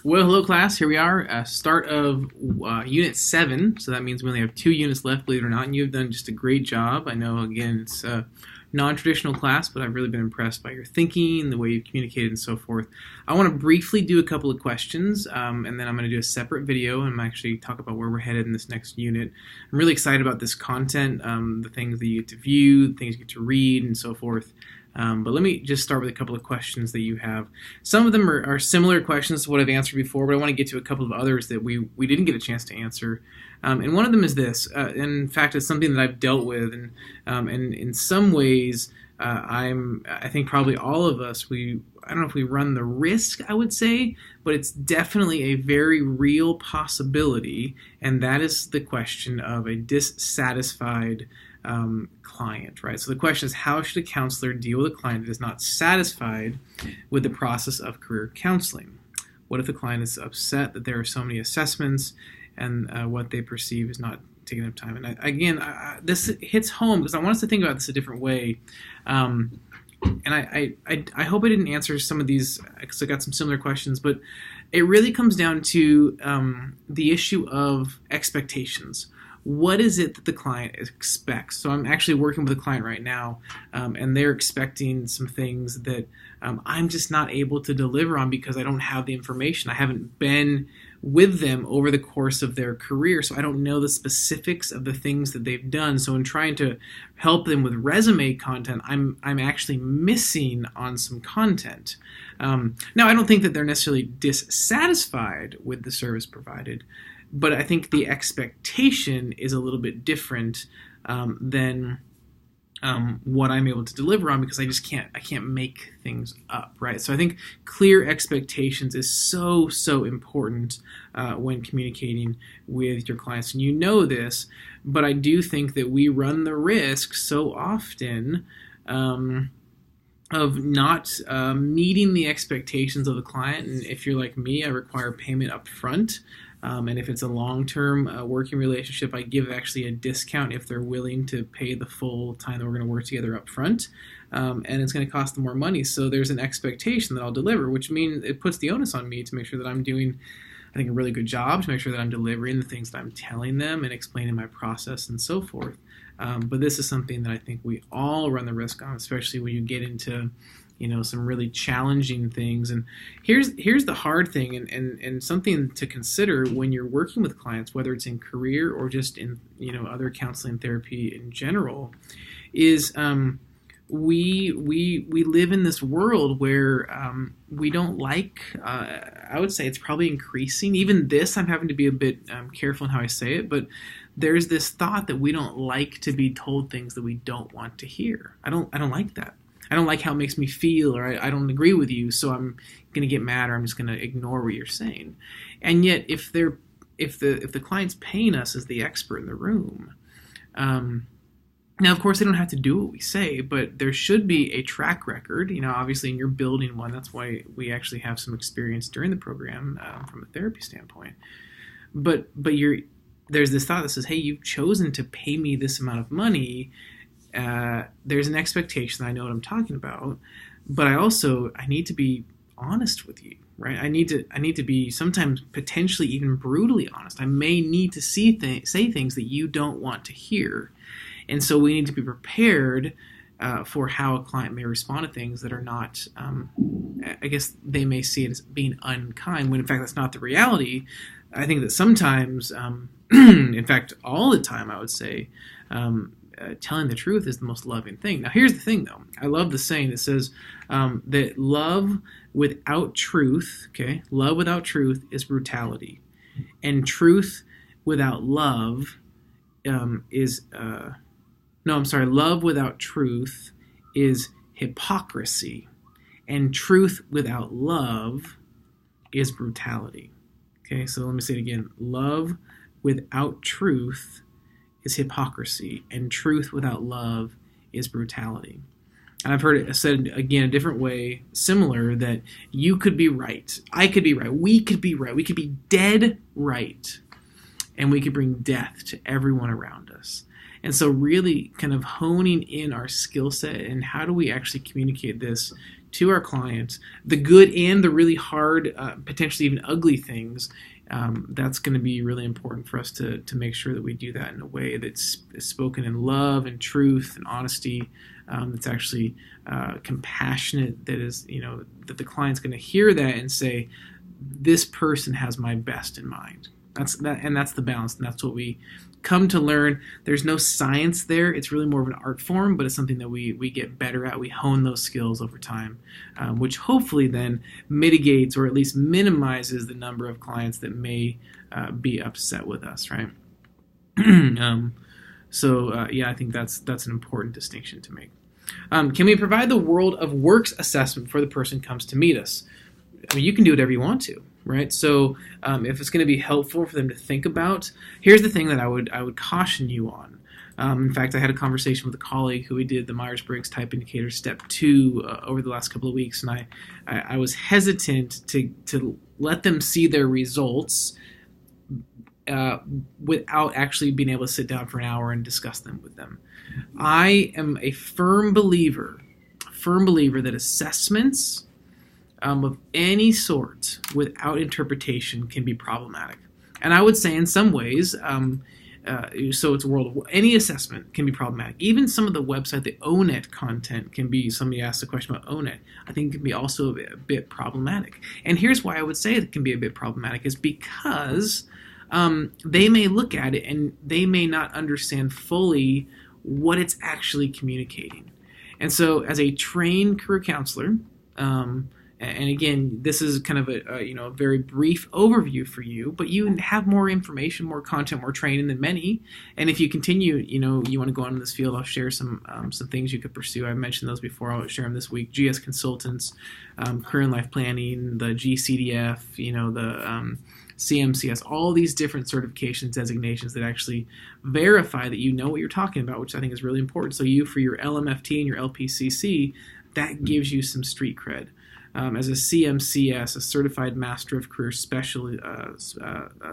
Well, hello class, here we are, start of Unit 7, so that means we only have 2 units left, believe it or not, and you've done just a great job. I know, again, it's a non-traditional class, but I've really been impressed by your thinking, the way you've communicated, and so forth. I want to briefly do a couple of questions, and then I'm going to do a separate video, and I'm actually talk about where we're headed in this next unit. I'm really excited about this content, the things that you get to view, the things you get to read, and so forth. But let me just start with a couple of questions that you have. Some of them are similar questions to what I've answered before, but I want to get to a couple of others that we didn't get a chance to answer. And one of them is this. In fact, it's something that I've dealt with, and in some ways, I think probably all of us, I don't know if we run the risk, I would say, but it's definitely a very real possibility, and that is the question of a dissatisfied client, right? So the question is, how should a counselor deal with a client that is not satisfied with the process of career counseling? What if the client is upset that there are so many assessments and what they perceive is not taking up time? And this hits home because I want us to think about this a different way. And I hope I didn't answer some of these because I got some similar questions, but it really comes down to the issue of expectations. What is it that the client expects? So I'm actually working with a client right now, and they're expecting some things that I'm just not able to deliver on because I don't have the information. I haven't been with them over the course of their career, so I don't know the specifics of the things that they've done. So in trying to help them with resume content, I'm actually missing on some content. Now, I don't think that they're necessarily dissatisfied with the service provided, but I think the expectation is a little bit different than what I'm able to deliver on because I can't make things up, right? So I think clear expectations is so important when communicating with your clients, and you know this, but I do think that we run the risk so often of not meeting the expectations of the client. And if you're like me, I require payment up front. And if it's a long-term working relationship, I give actually a discount if they're willing to pay the full time that we're going to work together up front. And it's going to cost them more money. So there's an expectation that I'll deliver, which means it puts the onus on me to make sure that I'm doing, I think, a really good job, to make sure that I'm delivering the things that I'm telling them and explaining my process and so forth. But this is something that I think we all run the risk on, especially when you get into some really challenging things. And here's the hard thing, and something to consider when you're working with clients, whether it's in career or just in other counseling therapy in general, is we live in this world where we don't like, I would say it's probably increasing. Even this, I'm having to be a bit careful in how I say it, but there's this thought that we don't like to be told things that we don't want to hear. I don't like that. I don't like how it makes me feel, or I don't agree with you, so I'm going to get mad, or I'm just going to ignore what you're saying. And yet, if the client's paying us as the expert in the room, now of course they don't have to do what we say, but there should be a track record. Obviously, and you're building one. That's why we actually have some experience during the program from a therapy standpoint. But there's this thought that says, hey, you've chosen to pay me this amount of money. There's an expectation that I know what I'm talking about, but I need to be honest with you, right? I need to be sometimes potentially even brutally honest. I may need to say things that you don't want to hear, and so we need to be prepared for how a client may respond to things that are not. I guess they may see it as being unkind, when in fact that's not the reality. I think that sometimes, in fact, all the time, I would say. Telling the truth is the most loving thing. Now, here's the thing, though. I love the saying that says that love without truth, love without truth is brutality, and truth without love love without truth is hypocrisy, and truth without love is brutality. Okay, so let me say it again. Love without truth is hypocrisy, and truth without love is brutality. And I've heard it said again a different way, similar, that you could be right, I could be right, we could be right, we could be dead right, and we could bring death to everyone around us. And so really kind of honing in our skill set and how do we actually communicate this to our clients, the good and the really hard, potentially even ugly things, that's going to be really important for us to make sure that we do that in a way that's spoken in love and truth and honesty, that's actually compassionate, that is, that the client's going to hear that and say, this person has my best in mind. That's the balance, and that's what we come to learn. There's no science there. It's really more of an art form, but it's something that we get better at. We hone those skills over time, which hopefully then mitigates or at least minimizes the number of clients that may be upset with us, right? Yeah, I think that's an important distinction to make. Can we provide the world of works assessment before the person comes to meet us? I mean, you can do whatever you want to, right? So if it's going to be helpful for them to think about, here's the thing that I would caution you on. In fact, I had a conversation with a colleague who we did the Myers-Briggs Type Indicator Step 2 over the last couple of weeks, and I was hesitant to let them see their results without actually being able to sit down for an hour and discuss them with them. I am a firm believer that assessments of any sort without interpretation can be problematic. And I would say in some ways, so it's a world of any assessment can be problematic. Even some of the website, the ONET content can be, somebody asked a question about ONET, I think it can be also a bit problematic. And here's why I would say it can be a bit problematic is because they may look at it and they may not understand fully what it's actually communicating. And so as a trained career counselor, and again, this is kind of a very brief overview for you, but you have more information, more content, more training than many. And if you continue, you want to go on in this field, I'll share some things you could pursue. I've mentioned those before. I'll share them this week. GS Consultants, Career and Life Planning, the GCDF, the CMCS, all these different certifications, designations that actually verify that you know what you're talking about, which I think is really important. So you, for your LMFT and your LPCC, that gives you some street cred. As a CMCS, a Certified Master of Career Special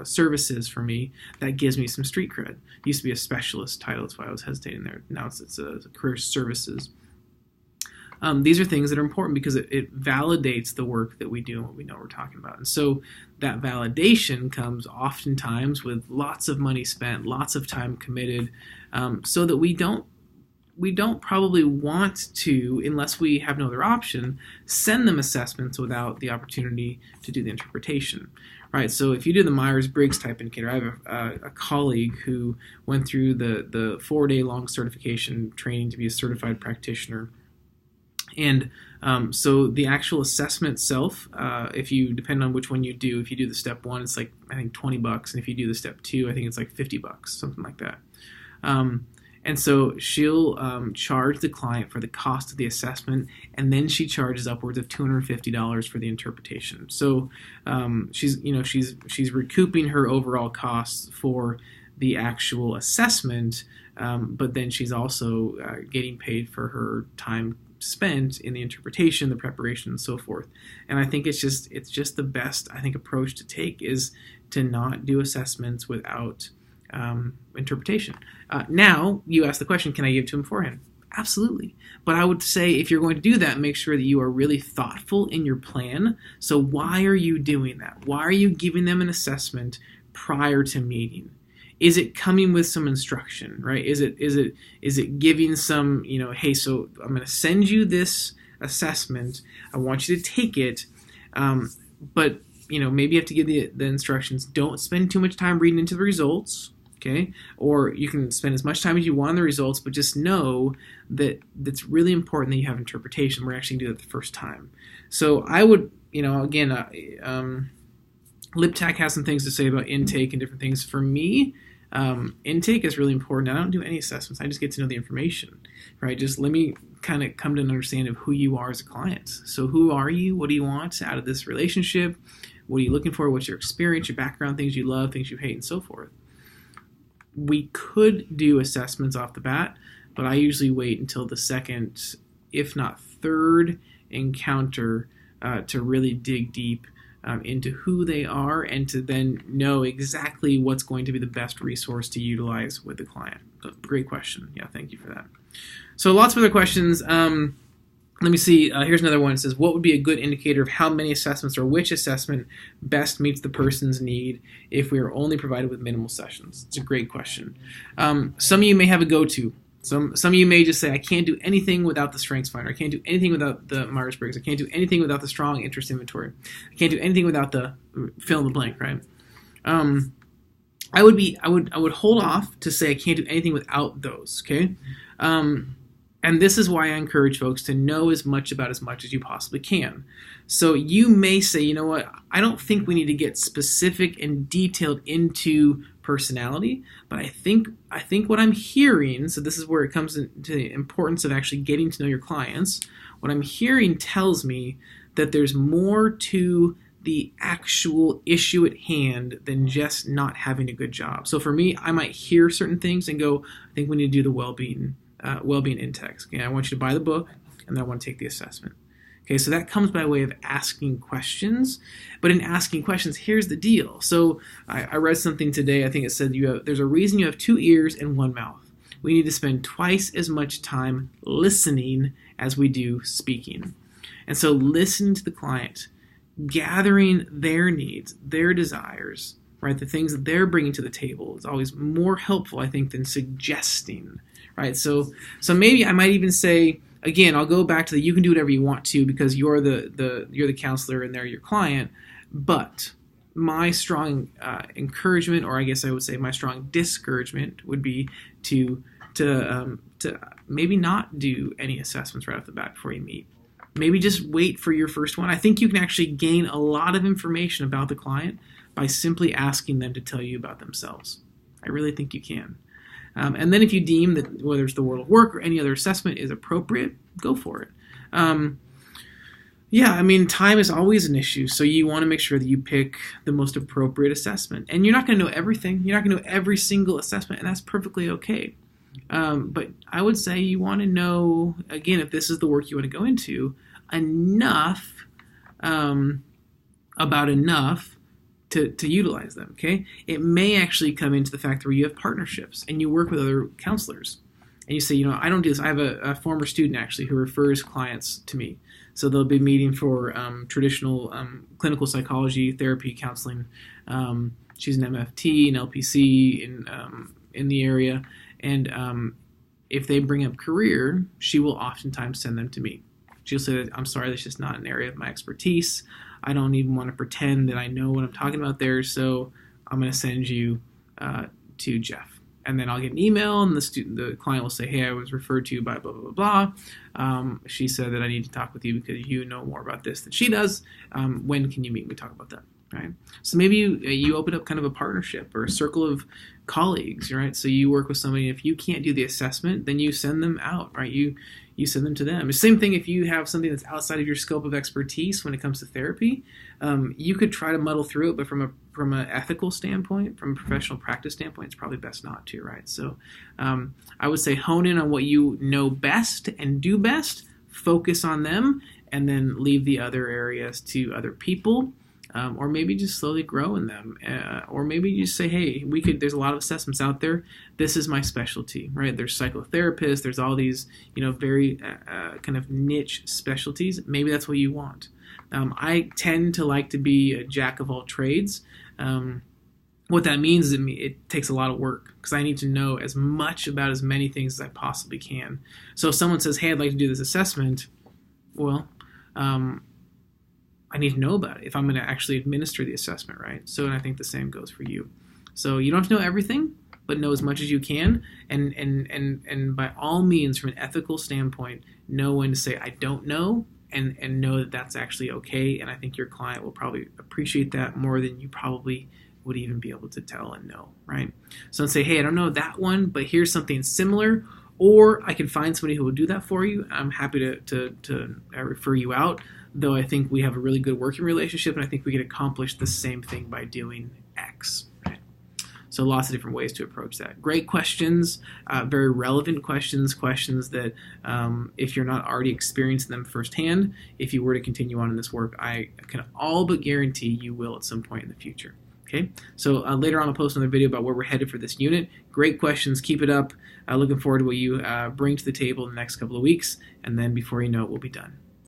Services for me, that gives me some street cred. It used to be a specialist title, that's why I was hesitating there. Now it's a career services. These are things that are important because it validates the work that we do and what we know we're talking about. And so that validation comes oftentimes with lots of money spent, lots of time committed, so that we don't probably want to, unless we have no other option, send them assessments without the opportunity to do the interpretation, right? So if you do the Myers-Briggs Type Indicator, I have a colleague who went through the 4-day-long certification training to be a certified practitioner. And so the actual assessment itself, if you, depend on which one you do, if you do the step 1, it's like, I think $20, and if you do the step 2, I think it's like $50, something like that. And so she'll charge the client for the cost of the assessment, and then she charges upwards of $250 for the interpretation. So she's recouping her overall costs for the actual assessment, but then she's also getting paid for her time spent in the interpretation, the preparation, and so forth. And I think it's just the best, I think, approach to take is to not do assessments without interpretation. Now, you ask the question, can I give it to him beforehand? Absolutely. But I would say if you're going to do that, make sure that you are really thoughtful in your plan. So why are you doing that? Why are you giving them an assessment prior to meeting? Is it coming with some instruction, right? Is it giving some, hey, so I'm going to send you this assessment. I want you to take it, but maybe you have to give the instructions. Don't spend too much time reading into the results. Okay, or you can spend as much time as you want on the results, but just know that it's really important that you have interpretation. We're actually going to do that the first time. So I would, again, LipTac has some things to say about intake and different things. For me, intake is really important. I don't do any assessments. I just get to know the information, right? Just let me kind of come to an understanding of who you are as a client. So who are you? What do you want out of this relationship? What are you looking for? What's your experience, your background, things you love, things you hate, and so forth. We could do assessments off the bat, but I usually wait until the second, if not third, encounter to really dig deep into who they are and to then know exactly what's going to be the best resource to utilize with the client. So, great question. Yeah, thank you for that. So lots of other questions. Let me see. Here's another one. It says, what would be a good indicator of how many assessments or which assessment best meets the person's need if we are only provided with minimal sessions? It's a great question. Some of you may have a go-to. Some of you may just say, I can't do anything without the Strengths Finder. I can't do anything without the Myers-Briggs. I can't do anything without the Strong Interest Inventory. I can't do anything without the fill in the blank, right? I would hold off to say I can't do anything without those, okay? And this is why I encourage folks to know as much as you possibly can. So you may say, you know what, I don't think we need to get specific and detailed into personality, but I think what I'm hearing, so this is where it comes into the importance of actually getting to know your clients, what I'm hearing tells me that there's more to the actual issue at hand than just not having a good job. So for me, I might hear certain things and go, I think we need to do the well-being index. Okay, I want you to buy the book, and then I want to take the assessment. Okay, so that comes by way of asking questions. But in asking questions, here's the deal. So I read something today. I think it said there's a reason you have 2 ears and 1 mouth. We need to spend twice as much time listening as we do speaking. And so listen to the client, gathering their needs, their desires, right? The things that they're bringing to the table is always more helpful, I think, than suggesting, right? So maybe I might even say, again, I'll go back to you can do whatever you want to because you're the counselor and they're your client. But my strong encouragement, or I guess I would say my strong discouragement, would be to maybe not do any assessments right off the bat before you meet. Maybe just wait for your first one. I think you can actually gain a lot of information about the client by simply asking them to tell you about themselves. I really think you can. And then if you deem that whether it's the World of Work or any other assessment is appropriate, go for it. Yeah, I mean, time is always an issue, so you want to make sure that you pick the most appropriate assessment. And you're not going to know everything. You're not going to know every single assessment, and that's perfectly okay. But I would say you want to know, again, if this is the work you want to go into, enough, about enough to utilize them, okay? It may actually come into the fact where you have partnerships and you work with other counselors. And you say, you know, I don't do this. I have a former student, actually, who refers clients to me. So they'll be meeting for traditional clinical psychology, therapy, counseling. She's an MFT, an LPC in the area. And if they bring up career, she will oftentimes send them to me. She'll say that, I'm sorry, that's just not an area of my expertise. I don't even want to pretend that I know what I'm talking about there, so I'm going to send you to Jeff. And then I'll get an email, and the client will say, hey, I was referred to you by blah, blah, blah, blah. She said that I need to talk with you because you know more about this than she does. When can you meet? We talk about that, right? So maybe you open up kind of a partnership or a circle of colleagues, right? So you work with somebody, if you can't do the assessment, then you send them out, right? You send them to them. The same thing if you have something that's outside of your scope of expertise when it comes to therapy. You could try to muddle through it, but from an ethical standpoint, from a professional practice standpoint, it's probably best not to, right? So I would say hone in on what you know best and do best, focus on them, and then leave the other areas to other people. Or maybe just slowly grow in them, or maybe you just say, hey, there's a lot of assessments out there. This is my specialty, right? There's psychotherapists, there's all these, very kind of niche specialties. Maybe that's what you want. I tend to like to be a jack of all trades. What that means is it takes a lot of work because I need to know as much about as many things as I possibly can. So if someone says, hey, I'd like to do this assessment, well, I need to know about it if I'm going to actually administer the assessment, right? So, and I think the same goes for you. So you don't have to know everything, but know as much as you can, and by all means, from an ethical standpoint, know when to say I don't know, and know that that's actually okay. And I think your client will probably appreciate that more than you probably would even be able to tell and know, right? So say, hey, I don't know that one, but here's something similar, or I can find somebody who will do that for you. I'm happy to refer you out. Though I think we have a really good working relationship, and I think we can accomplish the same thing by doing X. Right? So lots of different ways to approach that. Great questions, very relevant questions that if you're not already experiencing them firsthand, if you were to continue on in this work, I can all but guarantee you will at some point in the future. Okay, so later on I'll post another video about where we're headed for this unit. Great questions, keep it up. Looking forward to what you bring to the table in the next couple of weeks, and then before you know it, we'll be done.